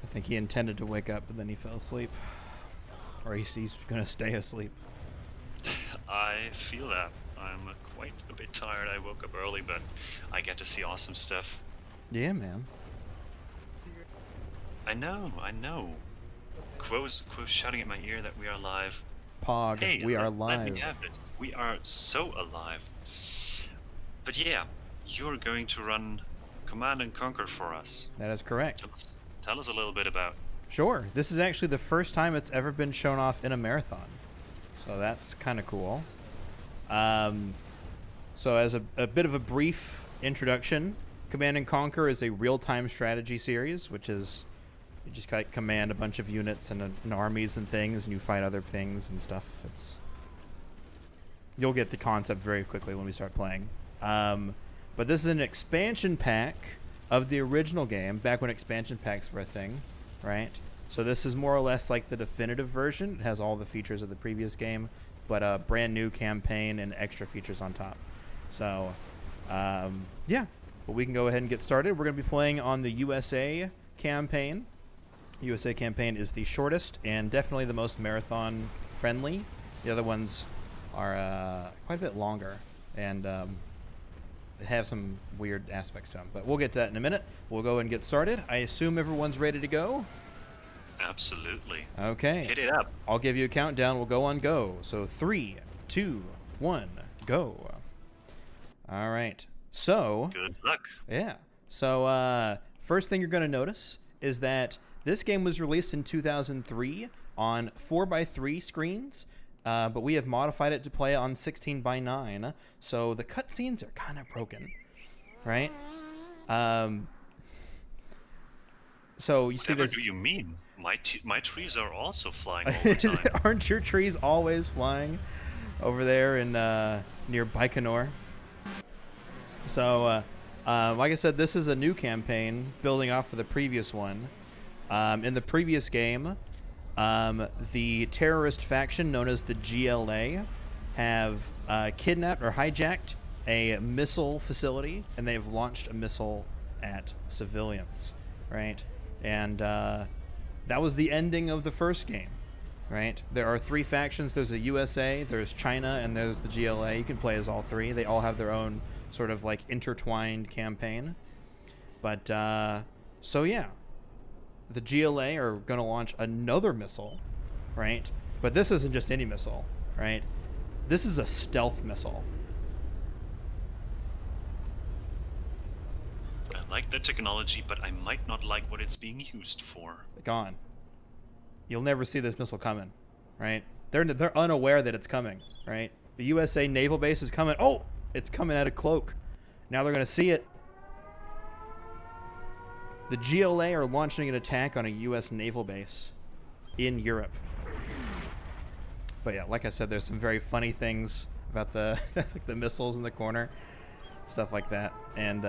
I think he intended to wake up, but then he fell asleep. Or he's gonna stay asleep. I feel that. I'm quite a bit tired. I woke up early, but I get to see awesome stuff. Yeah, man. I know. Quo's shouting at my ear that we are live. Pog, Hey, we are let live. me have this. We are so alive. But yeah, you're going to run Command and Conquer for us. That is correct. Tell us a little bit about. Sure. This is actually the first time it's ever been shown off in a marathon. So that's kind of cool. So as a bit of a brief introduction, Command and Conquer is a real-time strategy series, which is you just command a bunch of units and armies and things, and you fight other things and stuff. You'll get the concept very quickly when we start playing. But this is an expansion pack of the original game, back when expansion packs were a thing, right? So this is more or less like the definitive version. It has all the features of the previous game, but a brand new campaign and extra features on top. So, yeah. But we can go ahead and get started. We're going to be playing on the USA campaign. USA campaign is the shortest and definitely the most marathon friendly. The other ones are quite a bit longer and have some weird aspects to them. But we'll get to that in a minute. We'll go and get started. I assume everyone's ready to go? Absolutely. Okay. Hit it up. I'll give you a countdown. We'll go on go. So 3, 2, 1, go. All right. So good luck. Yeah. So first thing you're going to notice is that this game was released in 2003 on 4x3 screens, but we have modified it to play on 16:9. So the cutscenes are kind of broken, right? So you see Whatever this. do you mean? My trees are also flying all the time. Aren't your trees always flying over there in near Baikonur? So, like I said, this is a new campaign building off of the previous one. In the previous game, the terrorist faction known as the GLA have kidnapped or hijacked a missile facility, and they've launched a missile at civilians, right? And that was the ending of the first game, right? There are 3 factions. There's a USA, there's China, and there's the GLA. You can play as all 3. They all have their own sort of like intertwined campaign. But, so yeah. The GLA are going to launch another missile, right? But this isn't just any missile, right? This is a stealth missile. I like the technology, but I might not like what it's being used for. Gone. You'll never see this missile coming, right? They're unaware that it's coming, right? The USA naval base is coming. Oh, it's coming out of cloak. Now they're going to see it. The GLA are launching an attack on a U.S. naval base in Europe. But yeah, like I said, there's some very funny things about the the missiles in the corner, stuff like that. And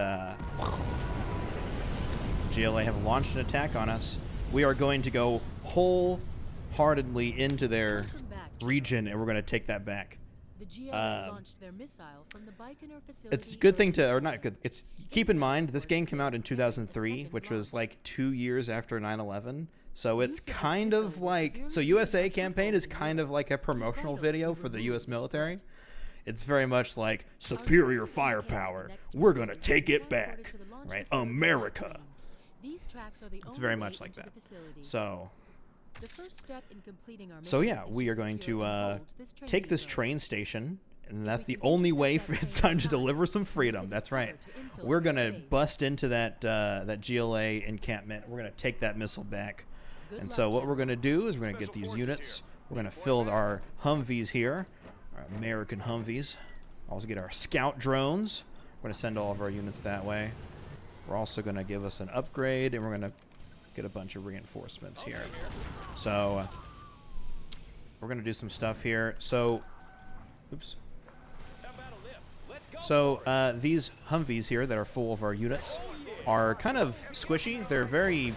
GLA have launched an attack on us. We are going to go wholeheartedly into their region, and we're going to take that back. The GLA launched their missile from the Baikonur facility. It's a good thing to, or not good, it's, keep in mind, this game came out in 2003, which was like 2 years after 9/11. So it's kind of like, so USA campaign is kind of like a promotional video for the US military. It's very much like, superior firepower, we're going to take it back, right? America. It's very much like that. So... The first step in completing our So yeah, we are going to take this train station, and that's the only way for it's time to deliver some freedom. That's right. We're going to bust into that GLA encampment. We're going to take that missile back. And so what we're going to do is we're going to get these units. We're going to fill our Humvees here, our American Humvees. Also get our scout drones. We're going to send all of our units that way. We're also going to give us an upgrade, and we're going to get a bunch of reinforcements here. So we're gonna do some stuff here. So oops. So these Humvees here that are full of our units are kind of squishy. They're very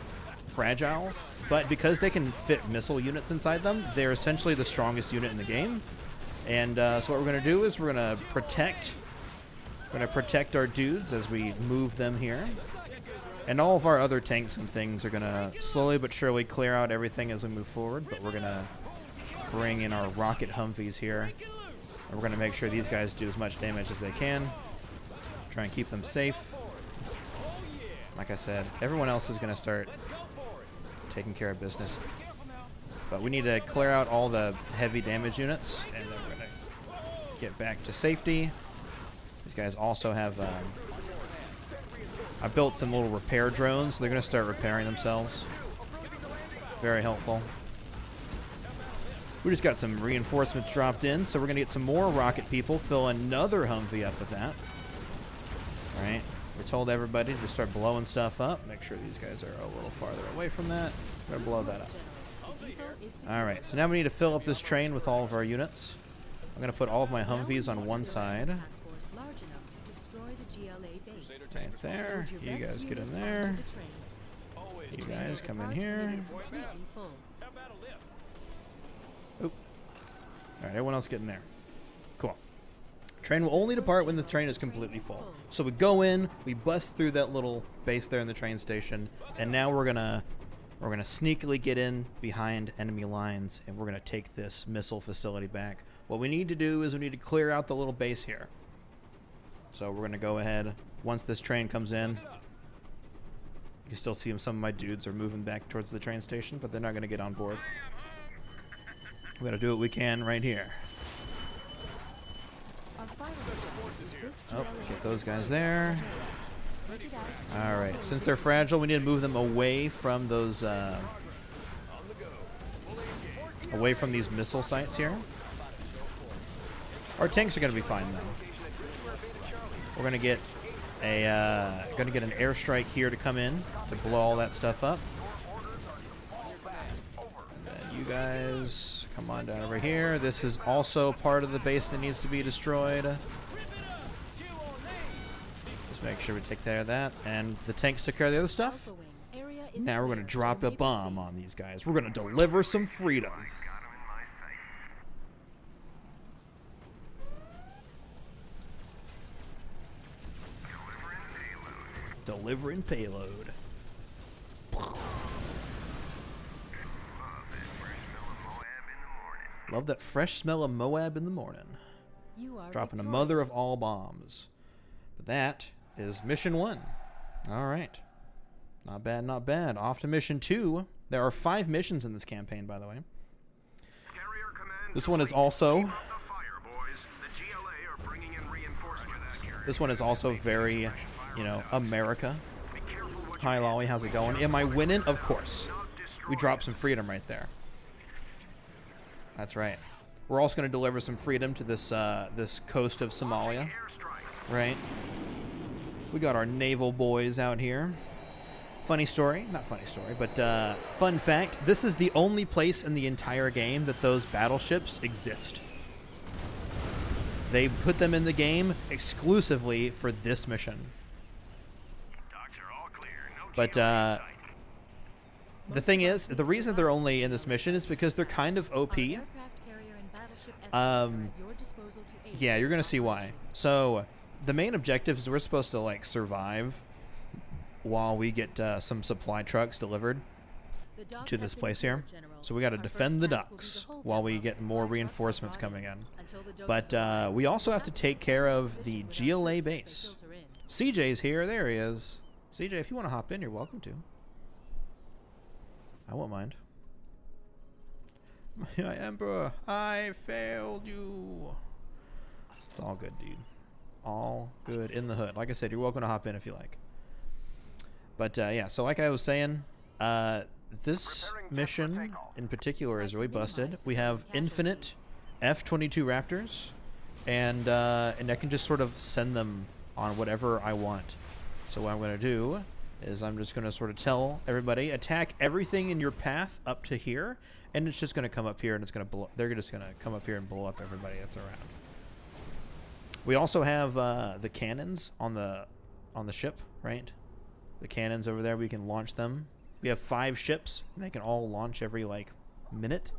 fragile, but because they can fit missile units inside them, they're essentially the strongest unit in the game. And so what we're gonna do is we're gonna protect our dudes as we move them here. And all of our other tanks and things are going to slowly but surely clear out everything as we move forward. But we're going to bring in our rocket Humvees here. And we're going to make sure these guys do as much damage as they can. Try and keep them safe. Like I said, everyone else is going to start taking care of business. But we need to clear out all the heavy damage units, and then we're going to get back to safety. These guys also have... I built some little repair drones, so they're going to start repairing themselves. Very helpful. We just got some reinforcements dropped in, so we're going to get some more rocket people, fill another Humvee up with that. All right. We told everybody to start blowing stuff up. Make sure these guys are a little farther away from that. We're going to blow that up. All right, so now we need to fill up this train with all of our units. I'm going to put all of my Humvees on one side. Right there. You guys get in there. You guys come in here. Oop. All right, everyone else get in there. Cool. Train will only depart when the train is completely full. So we go in, we bust through that little base there in the train station, and now we're gonna sneakily get in behind enemy lines, and we're gonna take this missile facility back. What we need to do is we need to clear out the little base here. So we're gonna go ahead. Once this train comes in, you can still see some of my dudes are moving back towards the train station, but they're not gonna get on board. We're gonna do what we can right here. Oh, get those guys there. Alright, since they're fragile, we need to move them away from those, away from these missile sites here. Our tanks are going to be fine, though. We're going to get an airstrike here to come in to blow all that stuff up. And then you guys come on down over here. This is also part of the base that needs to be destroyed. Make sure we take care of that. And the tanks took care of the other stuff. Now we're going to drop a bomb on these guys. We're going to deliver some freedom. Delivering payload. Love that fresh smell of Moab in the morning. Dropping a mother of all bombs. But that is mission 1. All right. Not bad, not bad. Off to mission 2. There are 5 missions in this campaign, by the way. This one is also... This one is also very, you know, America. Hi, Lolly. How's it going? Am I winning? Of course. We dropped some freedom right there. That's right. We're also going to deliver some freedom to this this coast of Somalia. Right? We got our naval boys out here. Funny story, not funny story, but fun fact, this is the only place in the entire game that those battleships exist. They put them in the game exclusively for this mission. But the thing is, the reason they're only in this mission is because they're kind of OP. Yeah, you're going to see why. So... the main objective is we're supposed to, like, survive while we get some supply trucks delivered to this place here. So we got to defend the docks while we get more reinforcements coming in. But we also have to take care of the GLA base. CJ's here. There he is. CJ, if you want to hop in, you're welcome to. I won't mind. My Emperor, I failed you. It's all good, dude. All good in the hood. Like I said, you're welcome to hop in if you like. But yeah, so like I was saying, this mission in particular is really busted. We have infinite F-22 Raptors, and I can just sort of send them on whatever I want. So what I'm going to do is I'm just going to sort of tell everybody, attack everything in your path up to here, and it's just going to come up here and it's going to blow. They're just going to come up here and blow up everybody that's around. We also have the cannons on the ship, right? The cannons over there, we can launch them. We have 5 ships, and they can all launch every, like, minute.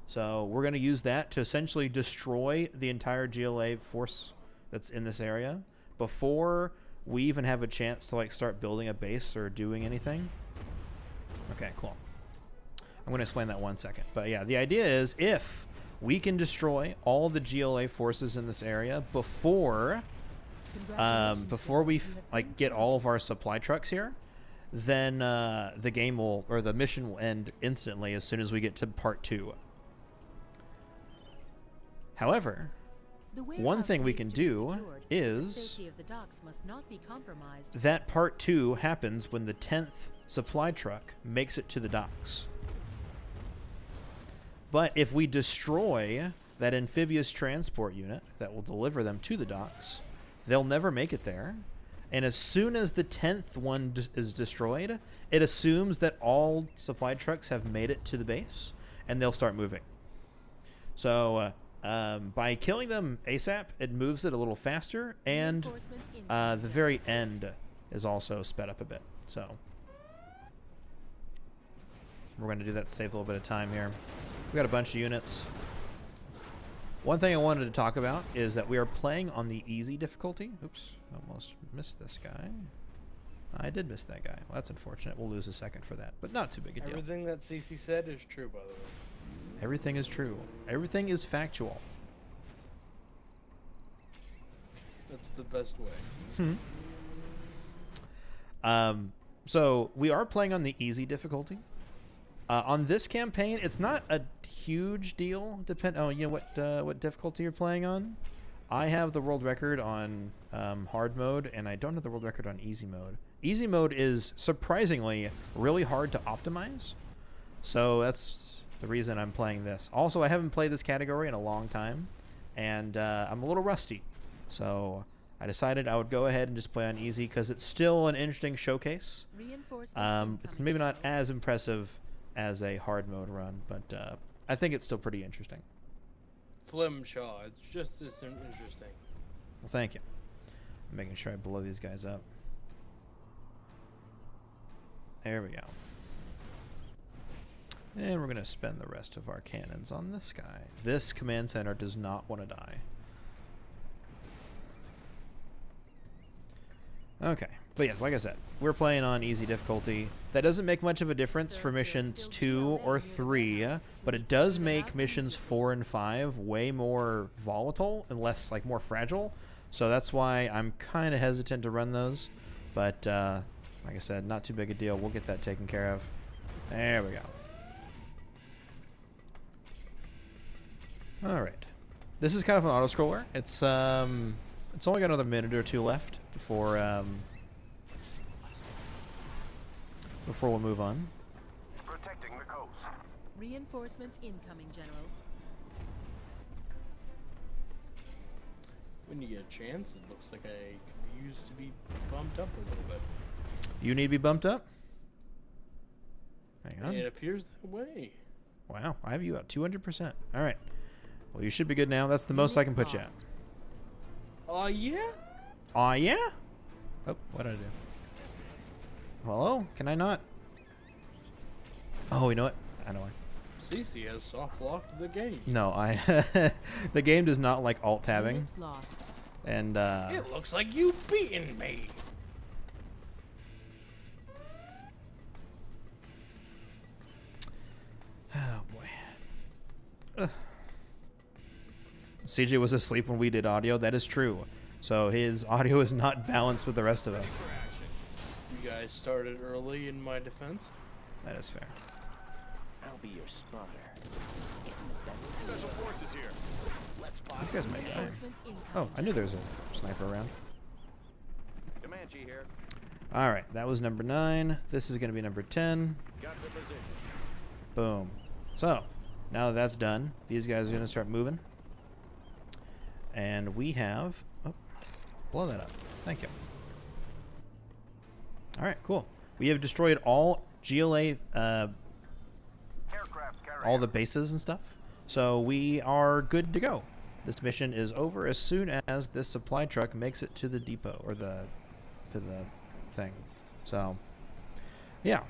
So we're going to use that to essentially destroy the entire GLA force that's in this area before we even have a chance to like start building a base or doing anything. Okay, cool. I'm going to explain that 1 second. But yeah, the idea is if we can destroy all the GLA forces in this area before we like get all of our supply trucks here, then the game will, or the mission will end instantly as soon as we get to part 2. However, one thing we can do is that part 2 happens when the 10th supply truck makes it to the docks. But if we destroy that amphibious transport unit that will deliver them to the docks, they'll never make it there. And as soon as the 10th one is destroyed, it assumes that all supply trucks have made it to the base, and they'll start moving. So by killing them ASAP, it moves it a little faster, and the very end is also sped up a bit. So we're going to do that to save a little bit of time here. We got a bunch of units. One thing I wanted to talk about is that we are playing on the easy difficulty. Oops, almost missed this guy. I did miss that guy. Well, that's unfortunate. We'll lose a second for that, but not too big a deal. Everything that CC said is true, by the way. Everything is true. Everything is factual. That's the best way. So we are playing on the easy difficulty. On this campaign, it's not a huge deal. You know what difficulty you're playing on. I have the world record on hard mode, and I don't have the world record on easy mode. Easy mode is surprisingly really hard to optimize, so that's the reason I'm playing this. Also, I haven't played this category in a long time, and I'm a little rusty, so I decided I would go ahead and just play on easy because it's still an interesting showcase. It's maybe not as impressive as a hard mode run, but I think it's still pretty interesting. Flimshaw, it's just as interesting. Well, thank you. I'm making sure I blow these guys up. There we go. And we're going to spend the rest of our cannons on this guy. This command center does not want to die. Okay. But yes, like I said, we're playing on easy difficulty. That doesn't make much of a difference for missions 2 or 3, but it does make missions 4 and 5 way more volatile and less, like, more fragile. So that's why I'm kind of hesitant to run those. But, like I said, not too big a deal. We'll get that taken care of. There we go. All right. This is kind of an auto-scroller. It's only got another minute or 2 left before we'll move on. Protecting the coast. Reinforcements incoming, General. When you get a chance, it looks like I could use to be bumped up a little bit. You need to be bumped up? Hang on. It appears that way. Wow, I have you up 200%. All right. Well, you should be good now. That's the most I can put you at. Oh, yeah? Aw, yeah? Oh, what did I do? Hello? Can I not? Oh, you know what? I know why. CC has soft locked the game. No, the game does not like alt-tabbing. Unit lost. And, It looks like you've beaten me. oh, boy. Ugh. CJ was asleep when we did audio. That is true. So his audio is not balanced with the rest of us. You guys started early in my defense. That is fair. I'll be your spotter. Special forces here. Let's These guys might die. Reinforcements incoming. Oh, I knew there was a sniper around. Comanche here. All right, that was number 9. This is going to be number 10. Got the position. Boom. So, now that that's done, these guys are going to start moving. And we have... Oh, blow that up. Thank you. All right, cool. We have destroyed all GLA, Aircraft carrier. all the bases and stuff. So we are good to go. This mission is over as soon as this supply truck makes it to the depot, or to the thing. So, yeah.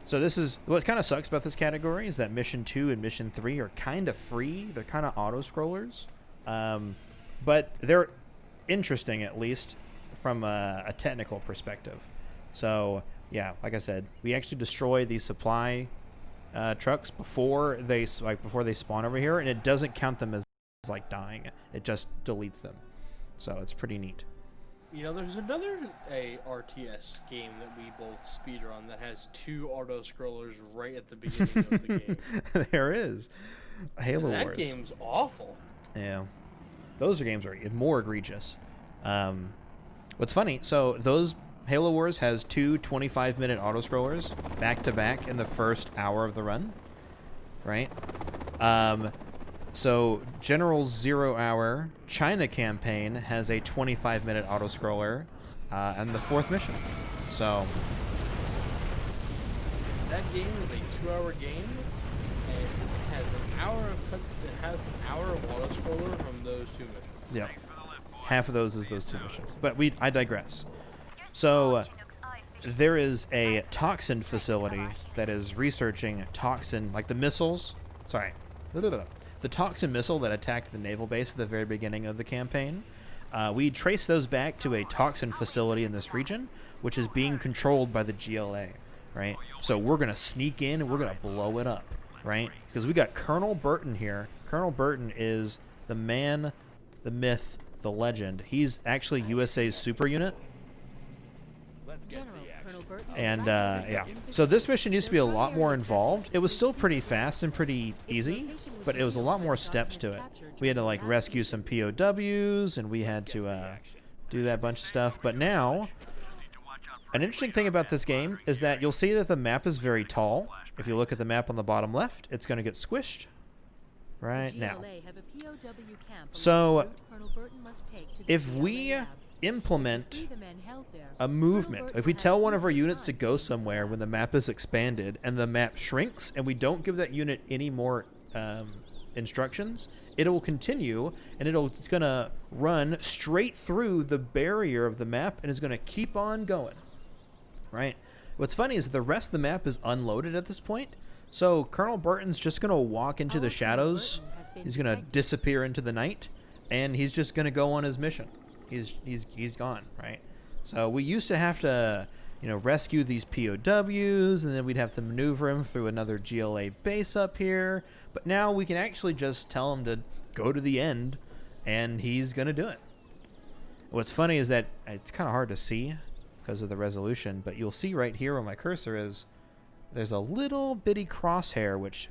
So this is what kind of sucks about this category is that mission 2 and mission 3 are kind of free. They're kind of auto scrollers, but they're interesting at least from a technical perspective. So yeah, like I said, we actually destroy the supply trucks before they spawn over here, and it doesn't count them as like dying. It just deletes them. So it's pretty neat. You know, there's another RTS game that we both speedrun that has 2 auto scrollers right at the beginning of the game. There is Halo That Wars. game's awful. Yeah, those games are more egregious. What's funny? So those Halo Wars has 2 25-minute auto scrollers back to back in the first hour of the run, right? So General 0 Hour China campaign has a 25-minute auto scroller and the 4th mission. So That game is a 2-hour game, and it has an hour of cuts. It has an hour of auto scroller from those 2 missions. yeah, half of those is those 2 missions. But I digress. So there is a toxin facility that is researching toxin, like the missiles. Sorry. The toxin missile that attacked the naval base at the very beginning of the campaign. We trace those back to a toxin facility in this region, which is being controlled by the GLA, right? So we're going to sneak in and we're going to blow it up, right? Because we got Colonel Burton here. Colonel Burton is the man, the myth, the legend. He's actually USA's super unit. General Colonel Burton And yeah, so this mission used to be a lot more involved. It was still pretty fast and pretty easy, but it was a lot more steps to it. We had to like rescue some POWs, and we had to do that bunch of stuff. But now, an interesting thing about this game is that you'll see that the map is very tall. If you look at the map on the bottom left, it's going to get squished right now. So if we implement a movement, if we tell one of our units to go somewhere when the map is expanded and the map shrinks and we don't give that unit any more instructions, it will continue, and it's going to run straight through the barrier of the map and is going to keep on going, right? What's funny is the rest of the map is unloaded at this point, so Colonel Burton's just going to walk into the shadows, he's going to disappear into the night, and he's just going to go on his mission. He's gone, right? So we used to have to, rescue these POWs, and then we'd have to maneuver him through another GLA base up here. But now we can actually just tell him to go to the end, and he's gonna do it. What's funny is that it's kind of hard to see because of the resolution, but you'll see right here where my cursor is, there's a little bitty crosshair which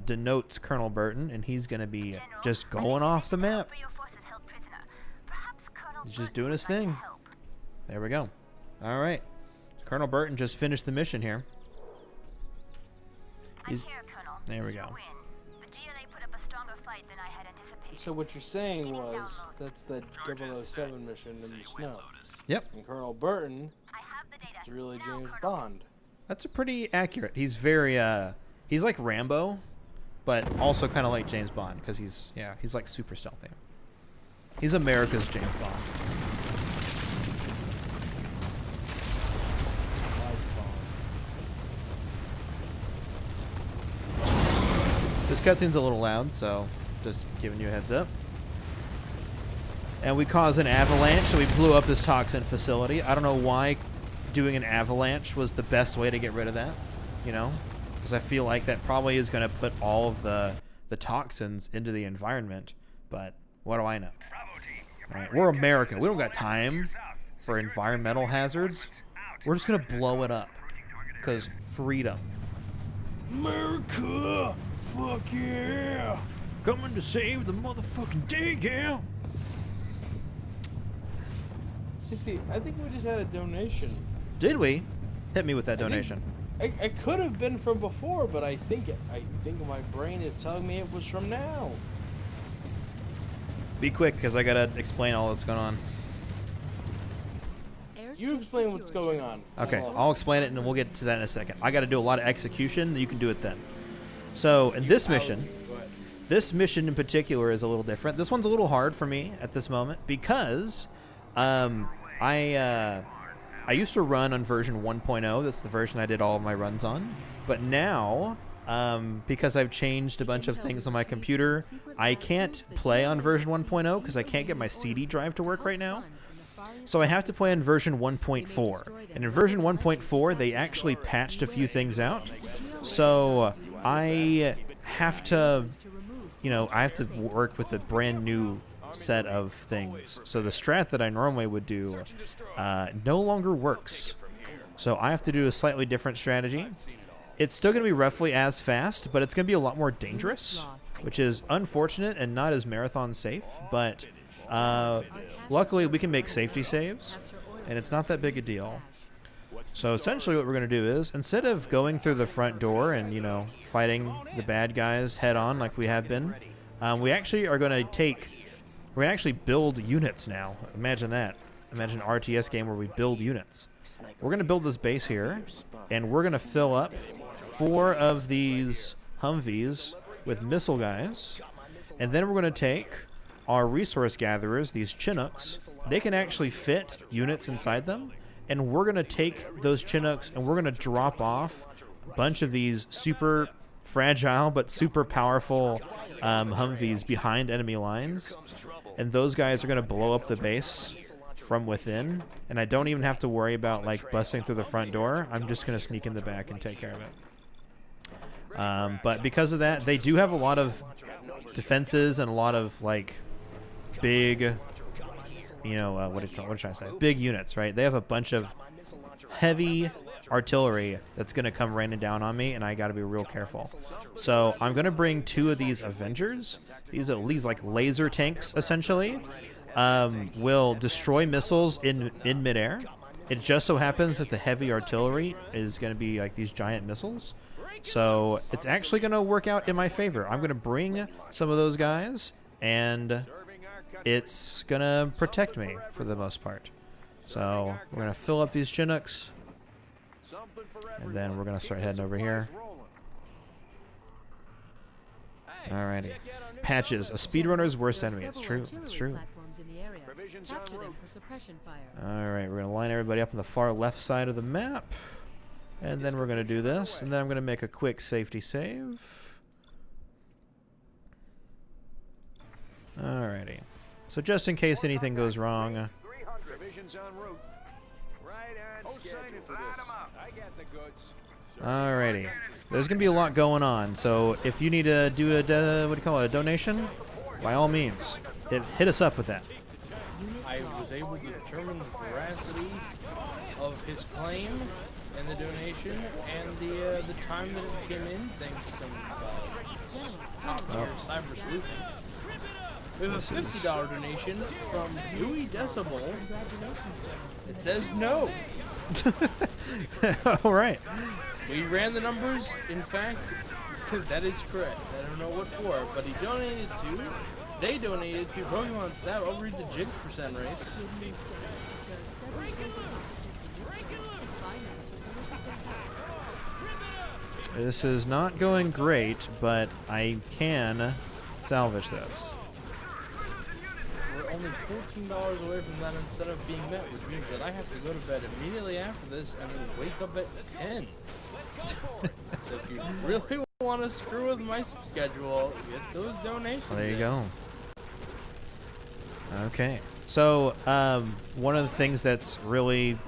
denotes Colonel Burton, and he's gonna be just going off the map. He's just doing his thing. There we go. All right. Colonel Burton just finished the mission here. There we go. So what you're saying was that's the 007 mission in the snow. Yep. And Colonel Burton is really James Bond. That's a pretty accurate. He's very he's like Rambo, but also kind of like James Bond because he's like super stealthy. He's America's James Bond. This cutscene's a little loud, so just giving you a heads up. And we caused an avalanche, so we blew up this toxin facility. I don't know why doing an avalanche was the best way to get rid of that, because I feel like that probably is going to put all of the toxins into the environment, but what do I know? Right, we're America. We don't got time for environmental hazards. We're just going to blow it up because freedom. America! Fuck yeah! Coming to save the motherfucking day, yeah. Sissy, I think we just had a donation. Did we? Hit me with that donation. I could have been from before, but I think my brain is telling me it was from now. Be quick, because I gotta explain all that's going on. You explain what's going on. Okay, I'll explain it, and we'll get to that in a second. I gotta do a lot of execution. You can do it then. So, in this mission, this mission in particular is a little different. This one's a little hard for me at this moment because I used to run on version 1.0. That's the version I did all of my runs on. But now, because I've changed a bunch of things on my computer, I can't play on version 1.0 because I can't get my CD drive to work right now. So I have to play in version 1.4. And in version 1.4, they actually patched a few things out. So I have to, I have to work with a brand new set of things. So the strat that I normally would do no longer works. So I have to do a slightly different strategy. It's still going to be roughly as fast, but it's going to be a lot more dangerous, which is unfortunate and not as marathon safe. But luckily, we can make safety saves, and it's not that big a deal. So essentially what we're going to do is, instead of going through the front door and, fighting the bad guys head on like we have been, we actually are going to we're going to actually build units now. Imagine that. Imagine an RTS game where we build units. We're going to build this base here, and we're going to fill up 4 of these Humvees with missile guys, and then we're going to take our resource gatherers, these Chinooks. They can actually fit units inside them, and we're going to take those Chinooks and we're going to drop off a bunch of these super fragile but super powerful Humvees behind enemy lines, and those guys are going to blow up the base from within, and I don't even have to worry about busting through the front door. I'm just going to sneak in the back and take care of it. But because of that, they do have a lot of defenses and a lot of big, what should I say? Big units, right? They have a bunch of heavy artillery that's going to come raining down on me, and I got to be real careful. So I'm going to bring 2 of these Avengers. These are laser tanks, essentially. Will destroy missiles in midair. It just so happens that the heavy artillery is going to be these giant missiles. So it's actually going to work out in my favor. I'm going to bring some of those guys, and it's going to protect me for the most part. So we're going to fill up these Chinooks, and then we're going to start heading over here. Alrighty. Patches, a speedrunner's worst enemy. It's true. It's true. Capture them for suppression fire. Alright, we're going to line everybody up on the far left side of the map. And then we're going to do this. And then I'm going to make a quick safety save. Alrighty. So just in case anything goes wrong. Alrighty. There's going to be a lot going on. So if you need to do a donation, by all means, hit us up with that. I was able to determine the veracity of his claim and the donation and the time that it came in, thanks to some top-tier cyber sleuthing. We have a $50 donation from Dewey Decibel. It says no. All right. We ran the numbers. In fact, that is correct. I don't know what for, but he donated to. They donated to Pokemon Snap. I'll read the Jigs percent race. This is not going great, but I can salvage this. We're only $14 away from that instead of being met, which means that I have to go to bed immediately after this and then wake up at 10. So if you really want to screw with my schedule, get those donations. Well, there you go. Okay. So, one of the things that's really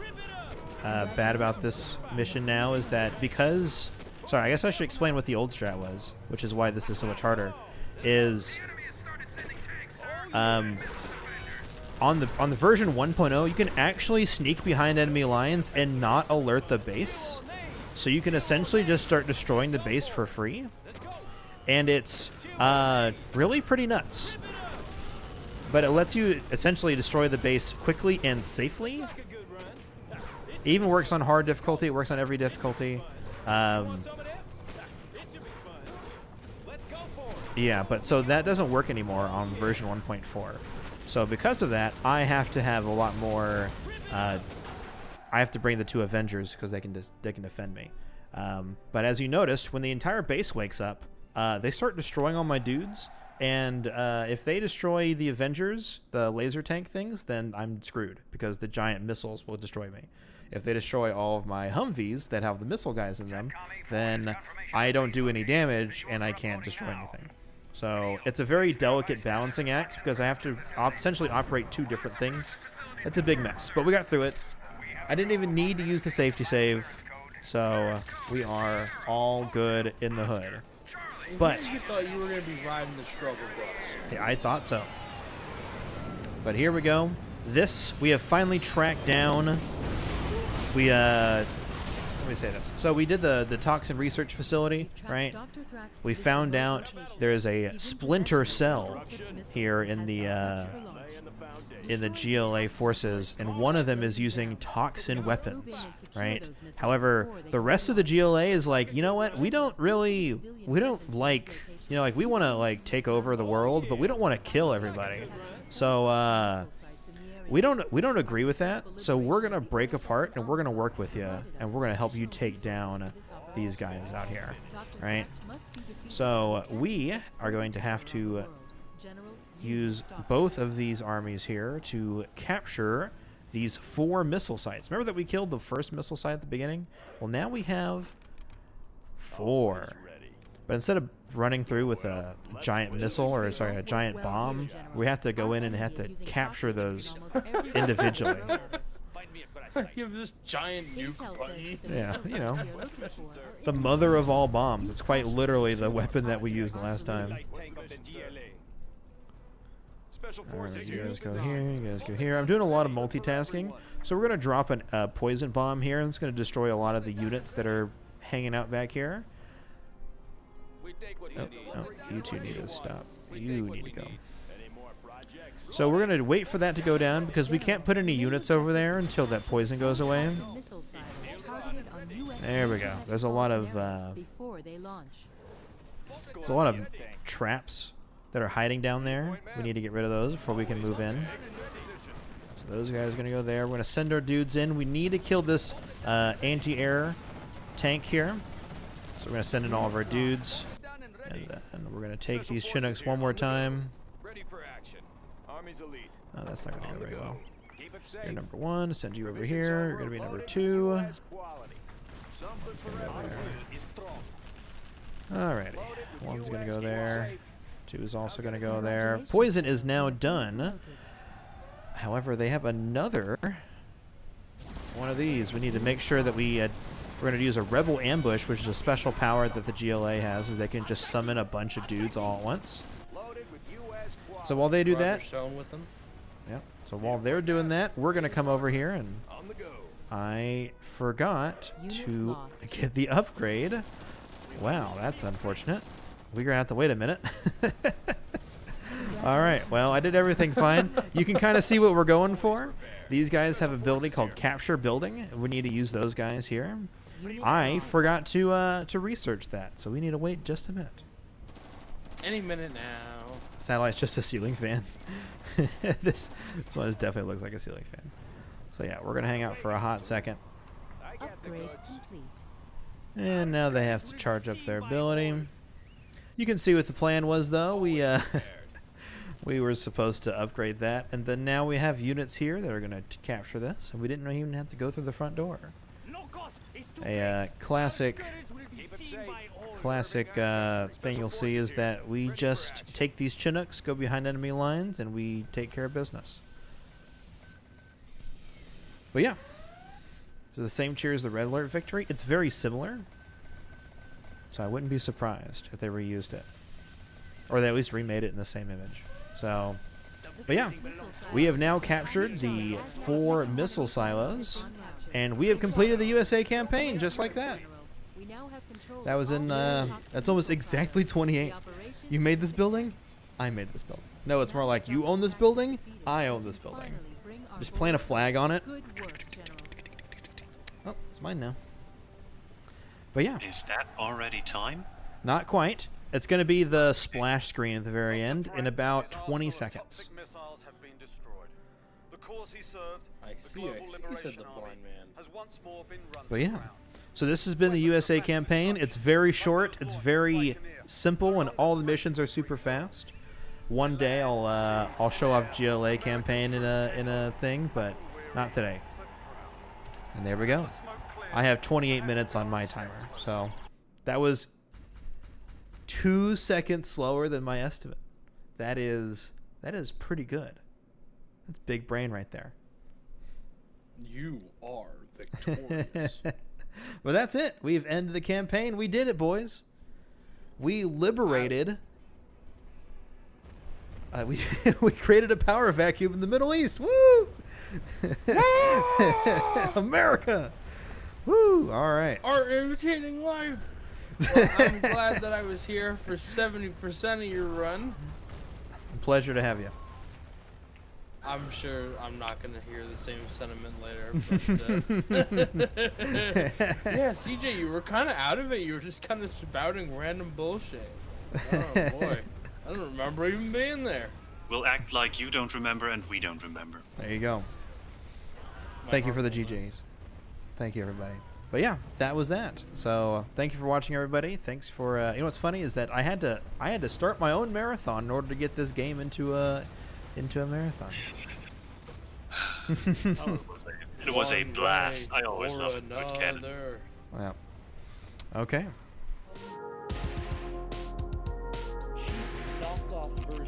bad about this mission now is that because... Sorry, I guess I should explain what the old strat was, which is why this is so much harder. Is on the version 1.0, you can actually sneak behind enemy lines and not alert the base. So you can essentially just start destroying the base for free. And it's really pretty nuts. But it lets you essentially destroy the base quickly and safely. It even works on hard difficulty. It works on every difficulty. Yeah, but so that doesn't work anymore on version 1.4. So because of that, I have to have a lot more. I have to bring the 2 Avengers because they can defend me. But as you noticed, when the entire base wakes up, they start destroying all my dudes. And if they destroy the Avengers, the laser tank things, then I'm screwed because the giant missiles will destroy me. If they destroy all of my Humvees that have the missile guys in them, then I don't do any damage and I can't destroy anything. So it's a very delicate balancing act because I have to essentially operate 2 different things It's a big mess, but we got through it. I didn't even need to use the safety save, so we are all good in the hood. But You thought you were going to be riding the struggle bus. yeah, I thought so. But here we go. This we have finally tracked down. Let me say this. So we did the toxin research facility, right? We found out there is a splinter cell here in the GLA forces, and one of them is using toxin weapons, right? However, the rest of the GLA is like, you know what? We don't like, you know, like we want to like take over the world, but we don't want to kill everybody. So we don't agree with that. So we're gonna break apart and we're gonna work with you, and we're gonna help you take down these guys out here, right? So we are going to have to use both of these armies here to capture these 4 missile sites. Remember that we killed the first missile site at the beginning? Well, now we have 4. But instead of running through with a giant missile, or sorry, a giant bomb, we have to go in and have to capture those individually. You have this giant nuke button. Yeah, you know, the mother of all bombs. It's quite literally the weapon that we used last time. Alright, you guys go here, you guys go here. I'm doing a lot of multitasking. So we're going to drop a poison bomb here, and it's going to destroy a lot of the units that are hanging out back here. Oh, you two need to stop. You need to go. So we're going to wait for that to go down, because we can't put any units over there until that poison goes away. There we go. There's a lot of traps that are hiding down there. We need to get rid of those before we can move in. So those guys are going to go there. We're going to send our dudes in. We need to kill this anti-air tank here. So we're going to send in all of our dudes. And then we're going to take these Chinooks one more time. Oh, that's not going to go very well. You're number 1. Send you over here. You're going to be number 2. One's going to go there. Alrighty. 1's going to go there. 2 is also going to go there. Poison is now done. However, they have another one of these. We need to make sure that we're going to use a Rebel Ambush, which is a special power that the GLA has, is they can just summon a bunch of dudes all at once. So while they do that, yeah. So while they're doing that, we're going to come over here, and I forgot to get the upgrade. Wow, that's unfortunate. We're going to have to wait a minute. All right. Well, I did everything fine. You can kind of see what we're going for. These guys have an ability called Capture Building. We need to use those guys here. I forgot to research that, so we need to wait just a minute. Any minute now. Satellite's just a ceiling fan. This one definitely looks like a ceiling fan. So yeah, we're going to hang out for a hot second. Upgrade complete. And now they have to charge up their ability. You can see what the plan was, though. We were supposed to upgrade that, and then now we have units here that are going to capture this, and we didn't even have to go through the front door. A classic thing you'll see is that we just take these Chinooks, go behind enemy lines, and we take care of business. But yeah, so the same tier as the Red Alert victory. It's very similar. So I wouldn't be surprised if they reused it. Or they at least remade it in the same image. So, but yeah. We have now captured the 4 missile silos. And we have completed the USA campaign, just like that. That was in, that's almost exactly 28. You made this building? I made this building. No, it's more like you own this building? I own this building. Just plant a flag on it. Oh, it's mine now. But yeah. Is that already time? Not quite. It's going to be the splash screen at the very end in about 20 seconds. I see, said the blind man. But yeah. So this has been the USA campaign. It's very short. It's very simple, and all the missions are super fast. One day I'll show off GLA campaign in a thing, but not today. And there we go. I have 28 minutes on my timer, so that was 2 seconds slower than my estimate. That is pretty good. That's big brain right there. You are victorious. Well, that's it. We've ended the campaign. We did it, boys. We liberated. We created a power vacuum in the Middle East. Woo! America. Woo! All right. Art imitating life. Well, I'm glad that I was here for 70% of your run. Pleasure to have you. I'm sure I'm not going to hear the same sentiment later. But, yeah, CJ, you were kind of out of it. You were just kind of spouting random bullshit. Oh, boy. I don't remember even being there. We'll act like you don't remember and we don't remember. There you go. Thank you for the GJs. Thank you, everybody. But yeah, that was that. So thank you for watching, everybody. Thanks for you know what's funny is that I had to start my own marathon in order to get this game into a marathon. It was a blast. I always Or love it. Good cannon. another. Yeah. Okay. Cheap knockoff version